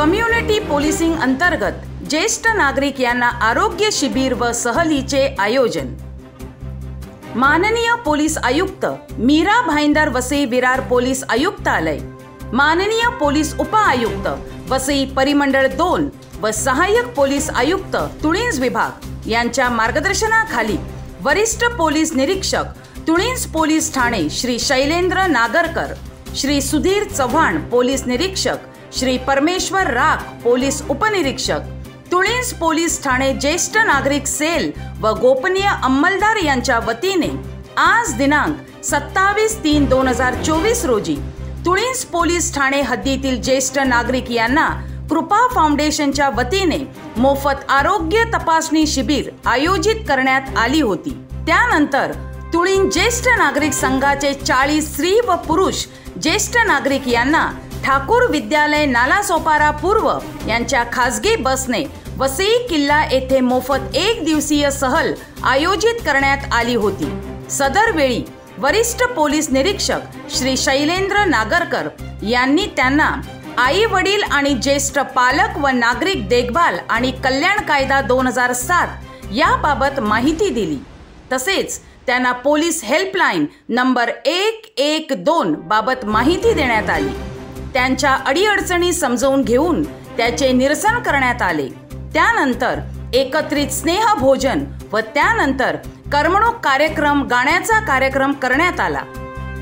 Community policing अंतर्गत ज्येष्ठ नागरिक यांना आरोग्य शिबिर व सहलीचे आयोजन। माननीय पोलीस आयुक्त मीरा भाईंदर वसई विरार पोलीस आयुक्तालय, माननीय पोलीस उप आयुक्त वसई परिमंडळ 2 व सहाय्यक पोलीस आयुक्त तुळींज विभाग यांच्या मार्गदर्शनाखाली वरिष्ठ पोलीस निरीक्षक तुळींज पोलीस ठाणे श्री शैलेंद्र नागरकर, श्री सुधीर चव्हाण पोलीस निरीक्षक, श्री परमेश्वर राख पोलीस उपनिरीक्षक, तुळींज पोलीस ठाणे ज्येष्ठ नागरिक सेल व गोपनीय अंमलदार यांच्या वतीने आज दिनांक 27/3/2024 रोजी तुळींज पोलीस ठाणे हद्दीतील ज्येष्ठ नागरिक यांना कृपा फाउंडेशनच्या वतीने मोफत आरोग्य तपासणी शिबिर आयोजित करण्यात आली होती। त्यानंतर तुळींज ज्येष्ठ नागरिक संघाचे 40 स्त्री व पुरुष ज्येष्ठ नागरिक यांना ठाकूर विद्यालय नालासोपारा पूर्व यांच्या खासगी बसने वसई किल्ला येथे मोफत 1 दिवसीय सहल आयोजित करण्यात आली होती। सदर वेळी वरिष्ठ पोलीस निरीक्षक श्री शैलेंद्र नागरकर यांनी त्यांना आई वडील आणि ज्येष्ठ पालक व नागरिक देखभाल आणि कल्याण कायदा 2007 याबाबत माहिती दिली। तसेच त्यांना पोलीस हेल्पलाईन नंबर 112 बाबत माहिती देण्यात आली। त्यांच्या अडीअडचणी समजून घेऊन त्याचे निरसन करण्यात आले। त्यानंतर एकत्रित स्नेह भोजन व त्यानंतर करमणूक कार्यक्रम, गाण्याचा कार्यक्रम करण्यात आला।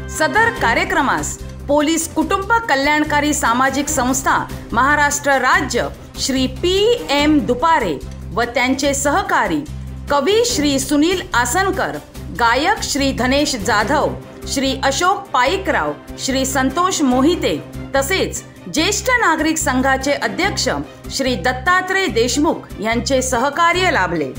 सदर कार्यक्रमास पोलीस कुटुंब कल्याणकारी सामाजिक संस्था महाराष्ट्र राज्य श्री PM दुपारे व त्यांचे सहकारी कवी श्री सुनील आसनकर, गायक श्री धनेश जाधव, श्री अशोक पाईकराव, श्री संतोष मोहिते तसेच ज्येष्ठ नागरिक संघाचे अध्यक्ष श्री दत्तात्रय देशमुख यांचे सहकार्य लाभले।